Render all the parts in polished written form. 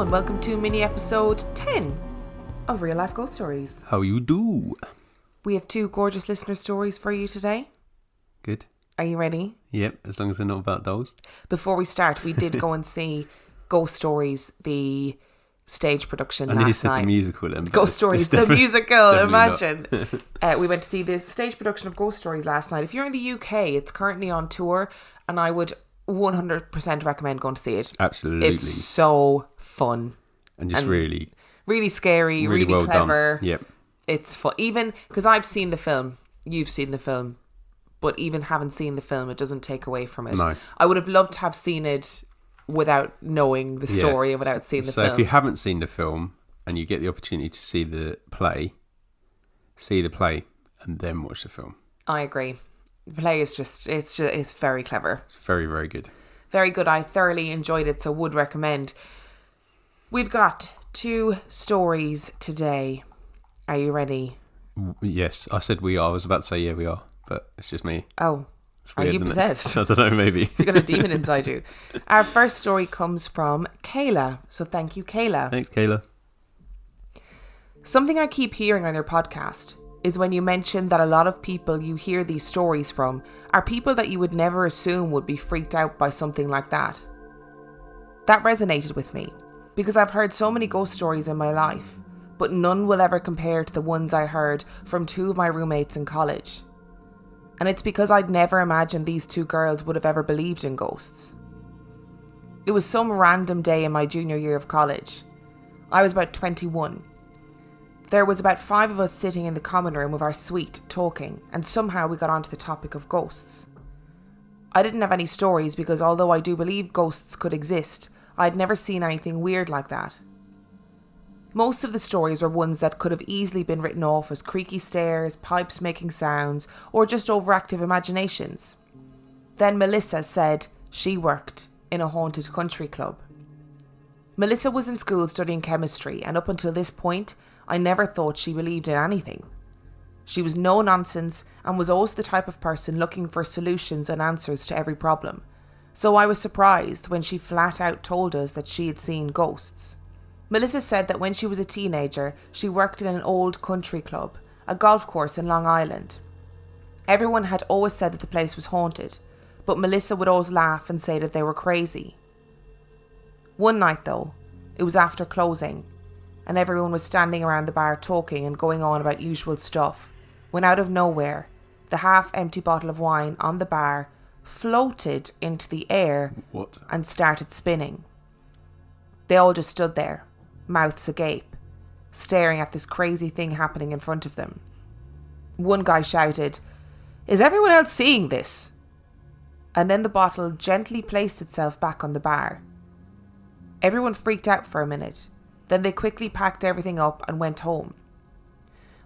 and welcome to mini episode 10 of Real Life Ghost Stories. How you do? We have 2 gorgeous listener stories for you today. Good. Are you ready? Yep, as long as they're not about dolls. Before we start, we did go and see Ghost Stories, the stage production I know you last said night. the musical then. Ghost Stories, the musical, imagine. Not. We went to see the stage production of Ghost Stories last night. If you're in the UK, it's currently on tour, and I would 100% recommend going to see it. Absolutely. It's so fun. And just really scary, really well clever. done. Yep. It's fun. Even because I've seen the film, you've seen the film, but even having seen the film, it doesn't take away from it. No. I would have loved to have seen it without knowing the story and without seeing the film. So if you haven't seen the film and you get the opportunity to see the play and then watch the film. I agree. The play is it's very clever. It's very, very good. Very good. I thoroughly enjoyed it, so would recommend. We've got 2 stories today. Are you ready? Yes, I said we are. I was about to say yeah, we are, but it's just me. Oh, It's weird, are you isn't it? possessed? I don't know, maybe. You've got a demon inside you. Our first story comes from Kayla. So thank you, Kayla. Thanks, Kayla. Something I keep hearing on your podcast is when you mention that a lot of people you hear these stories from are people that you would never assume would be freaked out by something like that. That resonated with me because I've heard so many ghost stories in my life, but none will ever compare to the ones I heard from 2 of my roommates in college. And it's because I'd never imagined these 2 girls would have ever believed in ghosts. It was some random day in my junior year of college. I was about 21. There was about 5 of us sitting in the common room of our suite talking, and somehow we got onto the topic of ghosts. I didn't have any stories because although I do believe ghosts could exist, I'd never seen anything weird like that. Most of the stories were ones that could have easily been written off as creaky stairs, pipes making sounds, or just overactive imaginations. Then Melissa said she worked in a haunted country club. Melissa was in school studying chemistry, and up until this point, I never thought she believed in anything. She was no nonsense and was always the type of person looking for solutions and answers to every problem. So I was surprised when she flat out told us that she had seen ghosts. Melissa said that when she was a teenager, she worked in an old country club, a golf course in Long Island. Everyone had always said that the place was haunted, but Melissa would always laugh and say that they were crazy. One night though, it was after closing, and everyone was standing around the bar talking and going on about usual stuff, when out of nowhere, the half-empty bottle of wine on the bar floated into the air and started spinning. They all just stood there, mouths agape, staring at this crazy thing happening in front of them. One guy shouted, "Is everyone else seeing this?" And then the bottle gently placed itself back on the bar. Everyone freaked out for a minute. Then they quickly packed everything up and went home.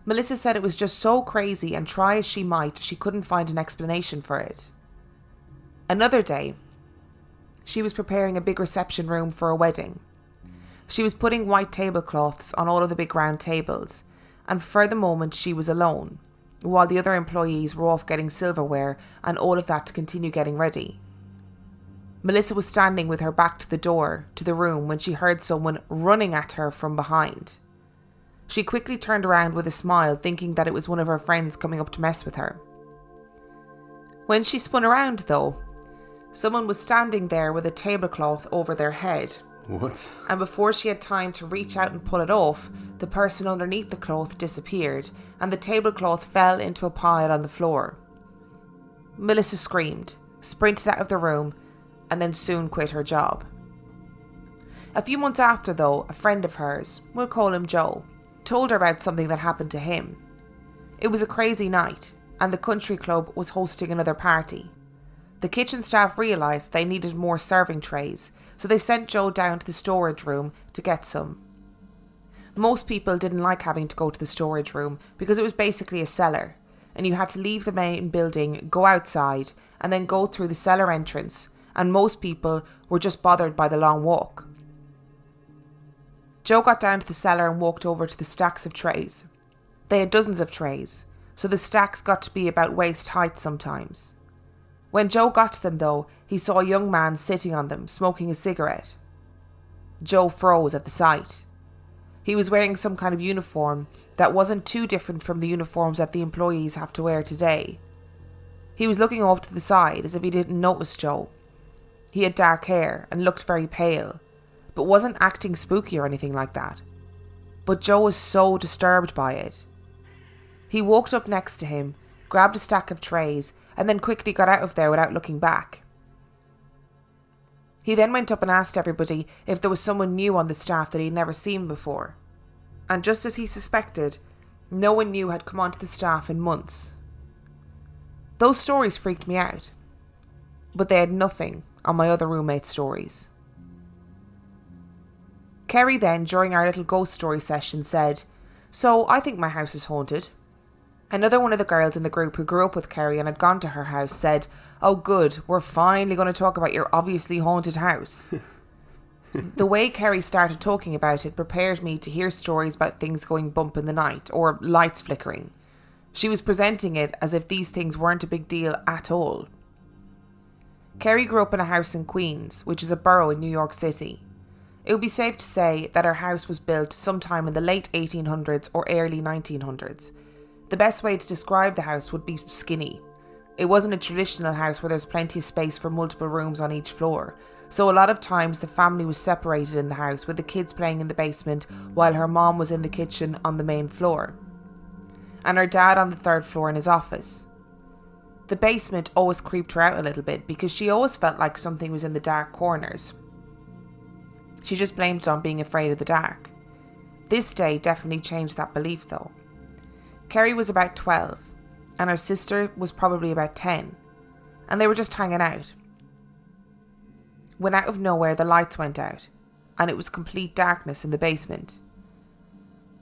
Melissa said it was just so crazy, and try as she might, she couldn't find an explanation for it. Another day, she was preparing a big reception room for a wedding. She was putting white tablecloths on all of the big round tables, and for the moment she was alone, while the other employees were off getting silverware and all of that to continue getting ready. Melissa was standing with her back to the door to the room when she heard someone running at her from behind. She quickly turned around with a smile, thinking that it was one of her friends coming up to mess with her. When she spun around though, someone was standing there with a tablecloth over their head. What? And before she had time to reach out and pull it off, the person underneath the cloth disappeared and the tablecloth fell into a pile on the floor. Melissa screamed, sprinted out of the room, and then soon quit her job. A few months after though, a friend of hers, we'll call him Joe, told her about something that happened to him. It was a crazy night, and the country club was hosting another party. The kitchen staff realised they needed more serving trays, so they sent Joe down to the storage room to get some. Most people didn't like having to go to the storage room because it was basically a cellar, and you had to leave the main building, go outside, and then go through the cellar entrance, and most people were just bothered by the long walk. Joe got down to the cellar and walked over to the stacks of trays. They had dozens of trays, so the stacks got to be about waist height sometimes. When Joe got to them though, he saw a young man sitting on them, smoking a cigarette. Joe froze at the sight. He was wearing some kind of uniform that wasn't too different from the uniforms that the employees have to wear today. He was looking off to the side as if he didn't notice Joe. He had dark hair and looked very pale, but wasn't acting spooky or anything like that. But Joe was so disturbed by it. He walked up next to him, grabbed a stack of trays, and then quickly got out of there without looking back. He then went up and asked everybody if there was someone new on the staff that he'd never seen before. And just as he suspected, no one new had come onto the staff in months. Those stories freaked me out, but they had nothing on my other roommate's stories. Kerry then, during our little ghost story session, said, "So I think my house is haunted." Another one of the girls in the group who grew up with Kerry and had gone to her house said, "Oh good, we're finally going to talk about your obviously haunted house." The way Kerry started talking about it prepared me to hear stories about things going bump in the night or lights flickering. She was presenting it as if these things weren't a big deal at all. Kerry grew up in a house in Queens, which is a borough in New York City. It would be safe to say that her house was built sometime in the late 1800s or early 1900s. The best way to describe the house would be skinny. It wasn't a traditional house where there's plenty of space for multiple rooms on each floor, so a lot of times the family was separated in the house, with the kids playing in the basement while her mom was in the kitchen on the main floor, and her dad on the third floor in his office. The basement always creeped her out a little bit because she always felt like something was in the dark corners. She just blamed it on being afraid of the dark. This day definitely changed that belief though. Kerry was about 12 and her sister was probably about 10, and they were just hanging out. When out of nowhere the lights went out and it was complete darkness in the basement.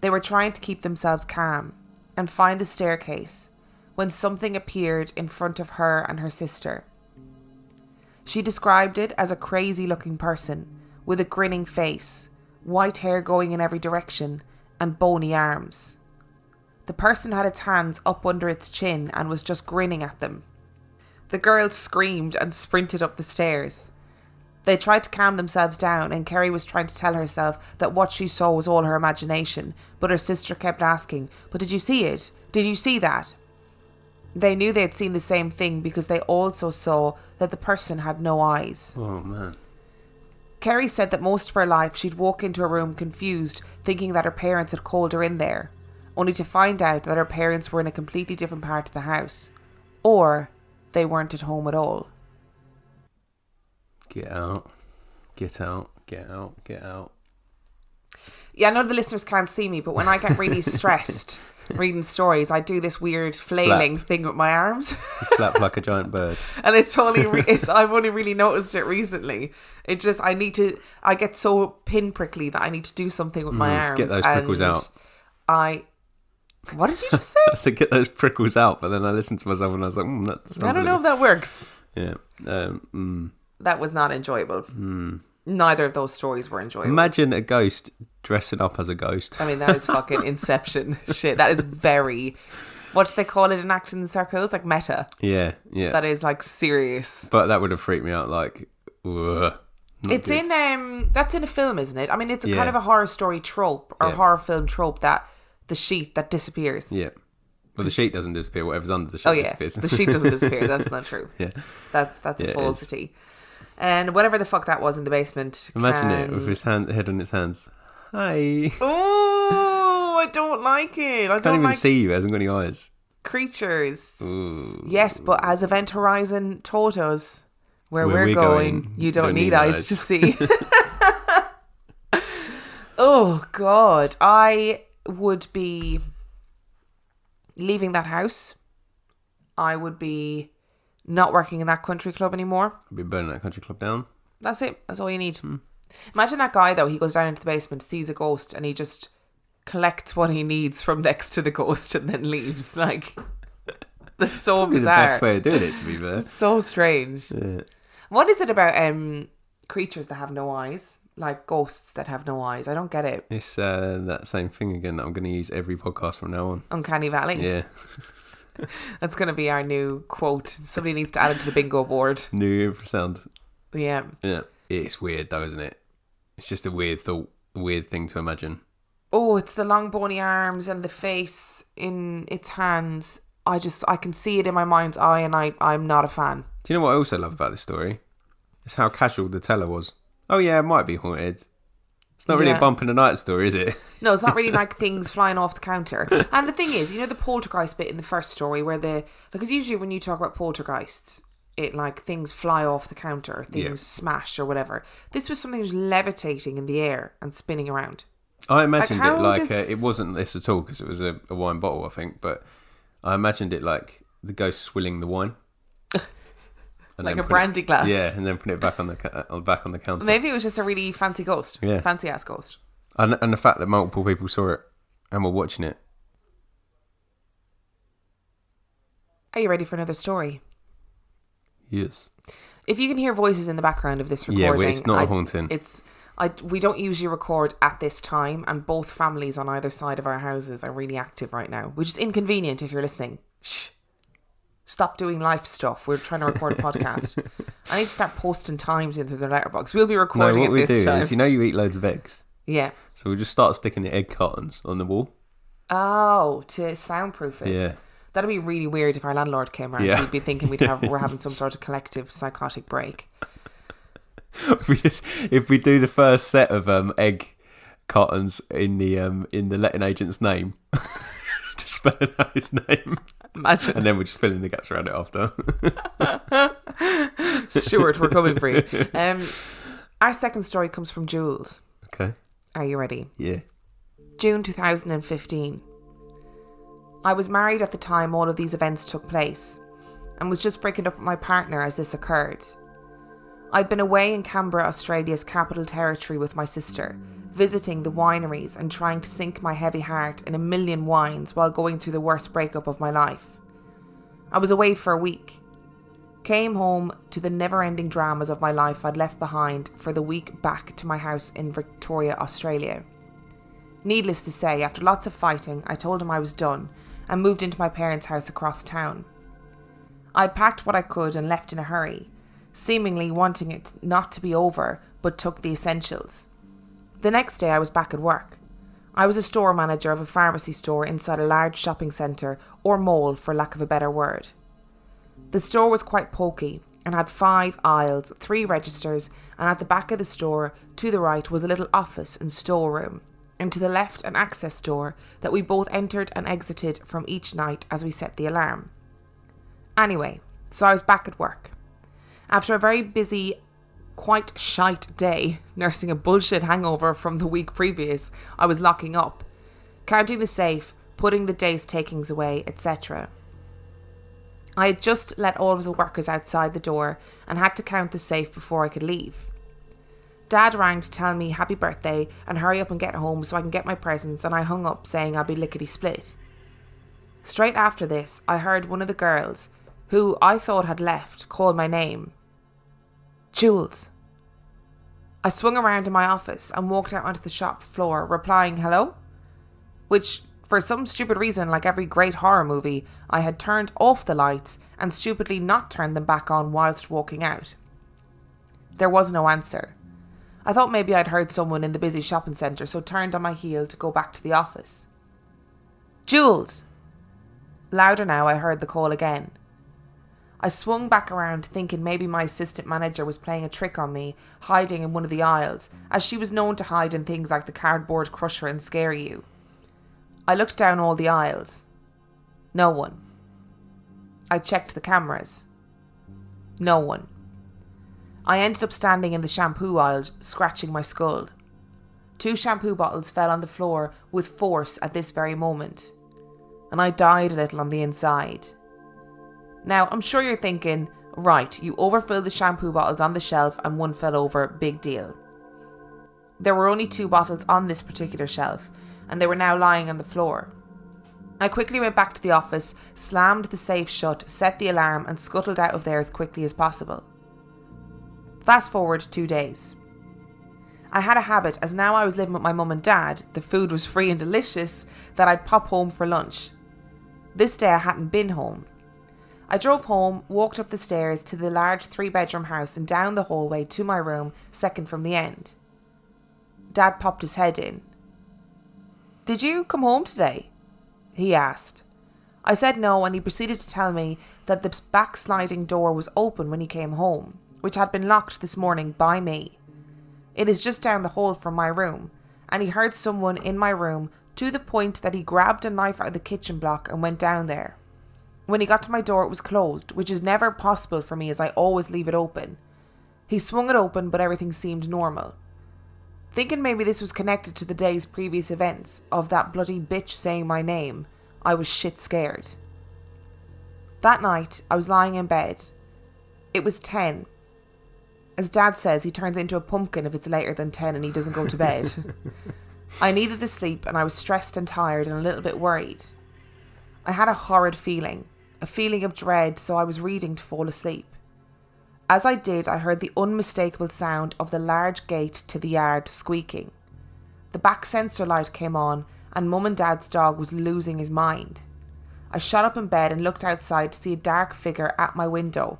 They were trying to keep themselves calm and find the staircase when something appeared in front of her and her sister. She described it as a crazy looking person with a grinning face, white hair going in every direction, and bony arms. The person had its hands up under its chin and was just grinning at them. The girls screamed and sprinted up the stairs. They tried to calm themselves down, and Kerry was trying to tell herself that what she saw was all her imagination, but her sister kept asking, "But did you see it? Did you see that?" They knew they had seen the same thing because they also saw that the person had no eyes. Oh, man. Kerry said that most of her life she'd walk into a room confused, thinking that her parents had called her in there, only to find out that her parents were in a completely different part of the house. Or they weren't at home at all. Get out. Get out. Get out. Get out. Yeah, I know the listeners can't see me, but when I get really stressed reading stories, I do this weird flailing thing with my arms. You flap like a giant bird. And it's totally, I've only really noticed it recently. It just, I get so pinprickly that I need to do something with my arms. Get those prickles out. What did you just say? I said get those prickles out, but then I listened to myself and I was like, that sounds I don't know if that works. Yeah. That was not enjoyable. Neither of those stories were enjoyable. Imagine a ghost dressing up as a ghost. I mean, that is fucking Inception shit. That is very, what do they call it in action circles? Like meta. Yeah, yeah. That is like serious. But that would have freaked me out. Like, it's good. That's in a film, isn't it? I mean, it's a Yeah. kind of a horror story trope or Yeah. horror film trope that the sheet that disappears. Yeah. Well, the sheet doesn't disappear. Whatever's under the sheet disappears. The sheet doesn't disappear. That's not true. Yeah. That's a falsity. And whatever the fuck that was in the basement. Imagine it with his head on his hands. Hi. Oh, I don't like it. I Can't don't even like see you. It hasn't got any eyes. creatures. Ooh. Yes, but as Event Horizon taught us, where Where we're we're going, you don't need eyes to see. Oh, God. I would be leaving that house. I would be not working in that country club anymore. I'll be burning that country club down. That's it. That's all you need. Imagine that guy, though. He goes down into the basement, sees a ghost, and he just collects what he needs from next to the ghost and then leaves. Like, that's so Probably bizarre. the best way of doing it, to be fair. So strange. Yeah. What is it about creatures that have no eyes? Like ghosts that have no eyes? I don't get it. It's that same thing again that I'm going to use every podcast from now on. Uncanny Valley. Yeah. That's going to be our new quote. Somebody needs to add it to the bingo board. New infrasound. Yeah. Yeah. It's weird though, isn't it? It's just a weird thought, a weird thing to imagine. Oh, it's the long bony arms and the face in its hands. I can see it in my mind's eye, and I'm not a fan. Do you know what I also love about this story? It's how casual the teller was. Oh yeah, it might be haunted. It's not really a bump in the night story, is it? No, it's not really like things flying off the counter. And the thing is, you know the poltergeist bit in the first story where because usually when you talk about poltergeists, it like things fly off the counter, things smash or whatever. This was something just levitating in the air and spinning around. I imagined it wasn't this at all because it was a wine bottle, I think, but I imagined it like the ghost swilling the wine. Like a brandy glass. Yeah, and then put it back on the counter. Maybe it was just a really fancy ghost. Yeah. Fancy ass ghost. And the fact that multiple people saw it and were watching it. Are you ready for another story? Yes. If you can hear voices in the background of this recording... Yeah, well, it's not a haunting. We don't usually record at this time, and both families on either side of our houses are really active right now, which is inconvenient if you're listening. Shh. Stop doing life stuff. We're trying to record a podcast. I need to start posting times into their letterbox. We'll be recording at this time. What we do is, you eat loads of eggs. Yeah. So we'll just start sticking the egg cartons on the wall. Oh, to soundproof it. Yeah. That'd be really weird if our landlord came around. Yeah. We'd be thinking we're having some sort of collective psychotic break. If we do the first set of egg cartons in the letting agent's name, just spelling out his name. Imagine. And then we're just filling the gaps around it after. Stuart, we're coming for you. Our second story comes from Jules. Okay. Are you ready? Yeah. June 2015. I was married at the time all of these events took place and was just breaking up with my partner as this occurred. I'd been away in Canberra, Australia's capital territory with my sister, visiting the wineries and trying to sink my heavy heart in a million wines while going through the worst breakup of my life. I was away for a week. Came home to the never-ending dramas of my life I'd left behind for the week back to my house in Victoria, Australia. Needless to say, after lots of fighting, I told him I was done and moved into my parents' house across town. I'd packed what I could and left in a hurry, seemingly wanting it not to be over, but took the essentials. The next day I was back at work. I was a store manager of a pharmacy store inside a large shopping centre, or mall for lack of a better word. The store was quite pokey and had 5 aisles, 3 registers, and at the back of the store, to the right, was a little office and storeroom, and to the left an access door that we both entered and exited from each night as we set the alarm. Anyway, so I was back at work. After a very busy, quite shite day, nursing a bullshit hangover from the week previous, I was locking up, counting the safe, putting the day's takings away, etc. I had just let all of the workers outside the door and had to count the safe before I could leave. Dad rang to tell me happy birthday and hurry up and get home so I can get my presents, and I hung up saying I'd be lickety-split. Straight after this, I heard one of the girls, who I thought had left, call my name. Jules. I swung around in my office and walked out onto the shop floor, replying hello, which, for some stupid reason, like every great horror movie, I had turned off the lights and stupidly not turned them back on whilst walking out. There was no answer. I thought maybe I'd heard someone in the busy shopping centre, so turned on my heel to go back to the office. Jules! Louder now, I heard the call again. I swung back around thinking maybe my assistant manager was playing a trick on me, hiding in one of the aisles, as she was known to hide in things like the cardboard crusher and Scare You. I looked down all the aisles. No one. I checked the cameras. No one. I ended up standing in the shampoo aisle, scratching my skull. 2 shampoo bottles fell on the floor with force at this very moment, and I died a little on the inside. Now, I'm sure you're thinking, right, you overfilled the shampoo bottles on the shelf and one fell over, big deal. There were only 2 bottles on this particular shelf, and they were now lying on the floor. I quickly went back to the office, slammed the safe shut, set the alarm, and scuttled out of there as quickly as possible. Fast forward 2 days. I had a habit, as now I was living with my mum and dad, the food was free and delicious, that I'd pop home for lunch. This day I hadn't been home. I drove home, walked up the stairs to the large 3-bedroom house and down the hallway to my room, second from the end. Dad popped his head in. "Did you come home today?" he asked. I said no, and he proceeded to tell me that the back sliding door was open when he came home, which had been locked this morning by me. It is just down the hall from my room, and he heard someone in my room to the point that he grabbed a knife out of the kitchen block and went down there. When he got to my door, it was closed, which is never possible for me as I always leave it open. He swung it open, but everything seemed normal. Thinking maybe this was connected to the day's previous events of that bloody bitch saying my name, I was shit scared. That night, I was lying in bed. It was 10. As Dad says, he turns into a pumpkin if it's later than 10 and he doesn't go to bed. I needed the sleep and I was stressed and tired and a little bit worried. I had a horrid feeling, a feeling of dread, so I was reading to fall asleep. As I did, I heard the unmistakable sound of the large gate to the yard squeaking. The back sensor light came on and Mum and Dad's dog was losing his mind. I shot up in bed and looked outside to see a dark figure at my window.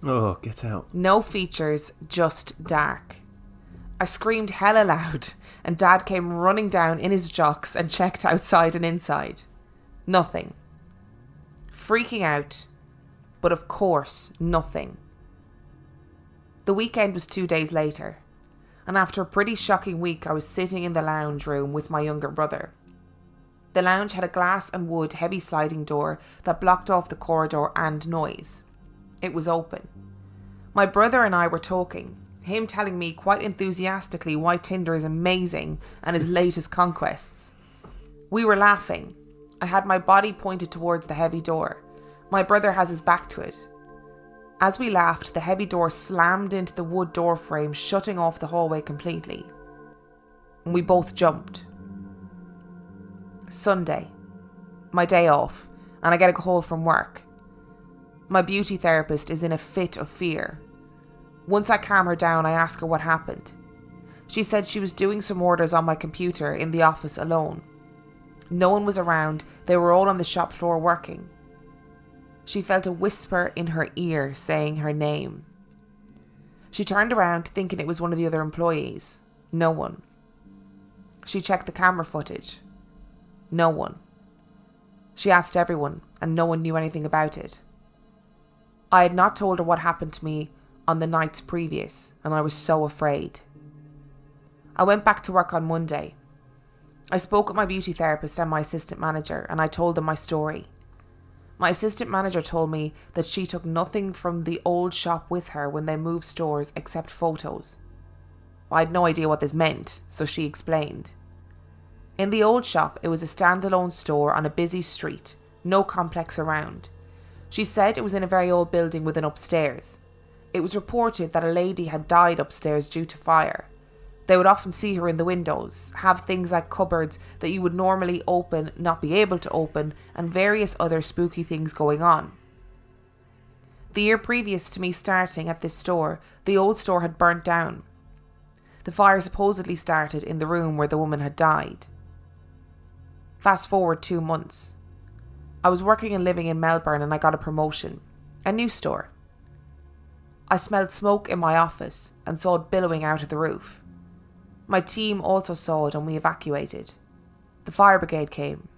Oh, get out. No features, just dark. I screamed hella loud and Dad came running down in his jocks and checked outside and inside. Nothing. Freaking out, but of course, nothing. The weekend was 2 days later, and after a pretty shocking week, I was sitting in the lounge room with my younger brother. The lounge had a glass and wood heavy sliding door that blocked off the corridor and noise. It was open. My brother and I were talking, him telling me quite enthusiastically why Tinder is amazing and his latest conquests. We were laughing. I had my body pointed towards the heavy door. My brother has his back to it. As we laughed, the heavy door slammed into the wood door frame, shutting off the hallway completely. We both jumped. Sunday, my day off, and I get a call from work. My beauty therapist is in a fit of fear. Once I calm her down, I ask her what happened. She said she was doing some orders on my computer in the office alone. No one was around, they were all on the shop floor working. She felt a whisper in her ear saying her name. She turned around thinking it was one of the other employees. No one. She checked the camera footage. No one. She asked everyone, and no one knew anything about it. I had not told her what happened to me on the nights previous, and I was so afraid. I went back to work on Monday. I spoke with my beauty therapist and my assistant manager, and I told them my story. My assistant manager told me that she took nothing from the old shop with her when they moved stores except photos. I had no idea what this meant, so she explained. In the old shop, it was a standalone store on a busy street, no complex around. She said it was in a very old building with an upstairs. It was reported that a lady had died upstairs due to fire. They would often see her in the windows, have things like cupboards that you would normally open, not be able to open, and various other spooky things going on. The year previous to me starting at this store, the old store had burnt down. The fire supposedly started in the room where the woman had died. Fast forward 2 months. I was working and living in Melbourne and I got a promotion. A new store. I smelled smoke in my office and saw it billowing out of the roof. My team also saw it and we evacuated. The fire brigade came.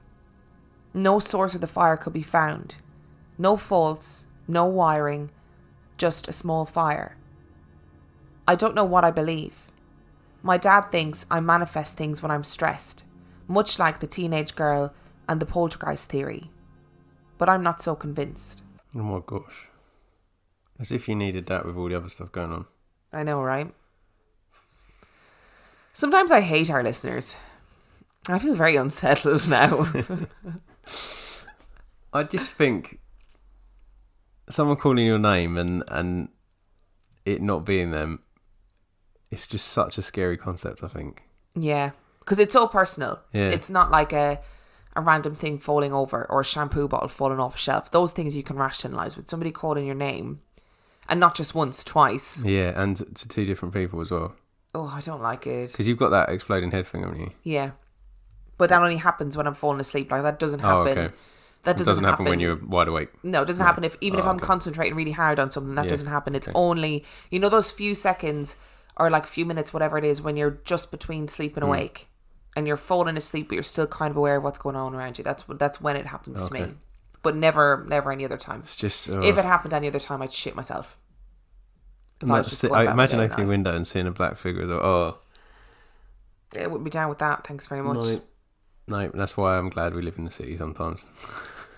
No source of the fire could be found. No faults, no wiring, just a small fire. I don't know what I believe. My dad thinks I manifest things when I'm stressed, much like the teenage girl and the poltergeist theory. But I'm not so convinced. Oh my gosh. As if you needed that with all the other stuff going on. I know, right? Sometimes I hate our listeners. I feel very unsettled now. I just think someone calling your name and it not being them, it's just such a scary concept, I think. Yeah, because it's so personal. Yeah. It's not like a random thing falling over or a shampoo bottle falling off a shelf. Those things you can rationalise. With somebody calling your name, and not just once, twice. Yeah, and to 2 different people as well. Oh, I don't like it. Because you've got that exploding head thing, haven't you? Yeah. But that only happens when I'm falling asleep. Like, that doesn't happen. Oh, okay. That doesn't happen when you're wide awake. No, it doesn't happen if I'm okay. concentrating really hard on something. That doesn't happen. It's okay. only, those few seconds or like a few minutes, whatever it is, when you're just between sleep and awake, and you're falling asleep, but you're still kind of aware of what's going on around you. That's when it happens to me. But never any other time. It's just if it happened any other time, I'd shit myself. I imagine opening a window and seeing a black figure. Oh, it wouldn't be down with that. Thanks very much. No, that's why I'm glad we live in the city sometimes.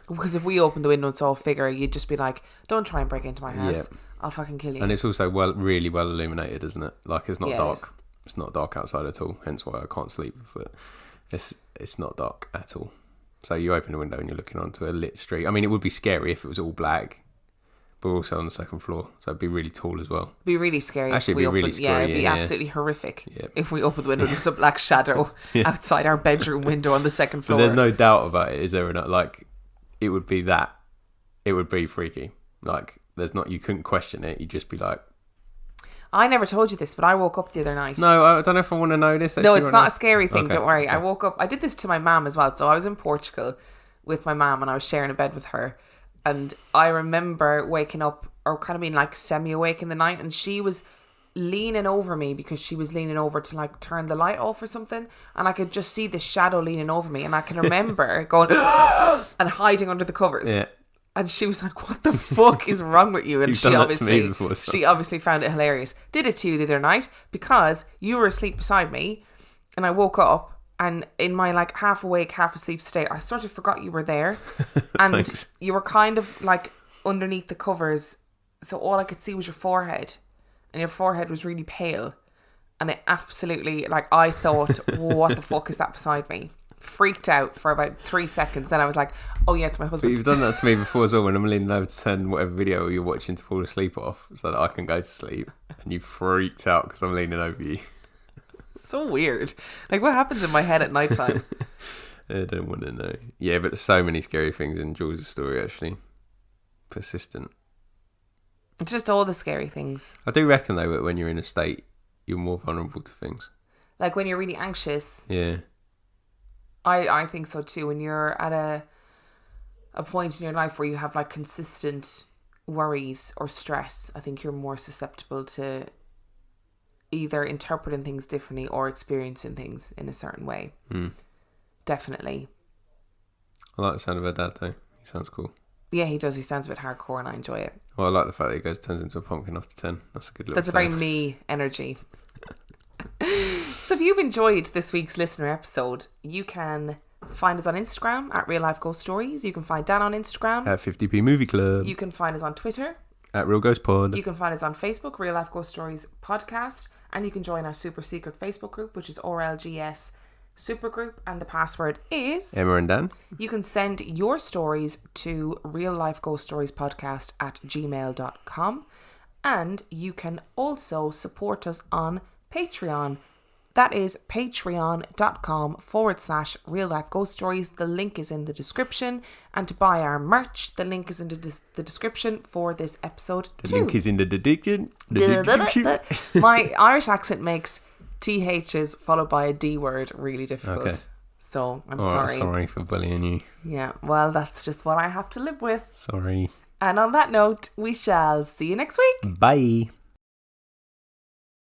Because if we opened the window and saw a figure, you'd just be like, don't try and break into my house. Yeah. I'll fucking kill you. And it's also really well illuminated, isn't it? Like, it's not dark. It is. It's not dark outside at all. Hence why I can't sleep. But it's not dark at all. So you open the window and you're looking onto a lit street. I mean, it would be scary if it was all black. But we're also on the second floor, so it'd be really tall as well. It'd be really scary. Actually, it'd be really scary. Yeah, it'd be absolutely horrific if we opened the window and there's a black shadow outside our bedroom window on the second floor. But there's no doubt about it, is there? Not like it would be that. It would be freaky. Like there's not. You couldn't question it. You'd just be like. I never told you this, but I woke up the other night. No, I don't know if I want to know this. No, it's not a scary thing. Okay. Don't worry. I woke up. I did this to my mum as well. So I was in Portugal with my mum, and I was sharing a bed with her. And I remember waking up or kind of being like semi-awake in the night, and she was leaning over me because she was leaning over to like turn the light off or something, and I could just see the shadow leaning over me, and I can remember going and hiding under the covers. Yeah. And she was like, "What the fuck is wrong with you?" And You've done that to me before, so. She obviously found it hilarious. Did it to you the other night because you were asleep beside me, and I woke up. And in my like half awake, half asleep state, I sort of forgot you were there. And you were kind of like underneath the covers. So all I could see was your forehead. And your forehead was really pale. And it absolutely, like, I thought, what the fuck is that beside me? Freaked out for about 3 seconds. Then I was like, oh yeah, it's my husband. But you've done that to me before as well, when I'm leaning over to turn whatever video you're watching to fall asleep off so that I can go to sleep. And you freaked out because I'm leaning over you. So weird. Like, what happens in my head at night time? I don't want to know. Yeah, but there's so many scary things in Jules' story, actually. Persistent. It's just all the scary things. I do reckon, though, that when you're in a state, you're more vulnerable to things. Like when you're really anxious. Yeah. I think so too. When you're at a point in your life where you have like consistent worries or stress, I think you're more susceptible to either interpreting things differently or experiencing things in a certain way. Definitely. I like the sound of her dad, though. He sounds cool. Yeah, he does. He sounds a bit hardcore and I enjoy it. Well, I like the fact that he turns into a pumpkin after 10. That's a good little That's a very me energy. So if you've enjoyed this week's listener episode, you can find us on Instagram at Real Life Ghost Stories. You can find Dan on Instagram at 50p Movie Club. You can find us on Twitter at Real Ghost Pod. You can find us on Facebook, Real Life Ghost Stories Podcast, and you can join our super secret Facebook group, which is RLGS Supergroup, and the password is Emma and Dan. You can send your stories to Real Life Ghost Stories Podcast at gmail.com, and you can also support us on Patreon. That is patreon.com/Real Life Ghost Stories. The link is in the description. And to buy our merch, the link is in the description for this episode too. The link is in the description. My Irish accent makes THs followed by a D word really difficult. Okay. So I'm sorry. Sorry for bullying you. Yeah, well, that's just what I have to live with. Sorry. And on that note, we shall see you next week. Bye.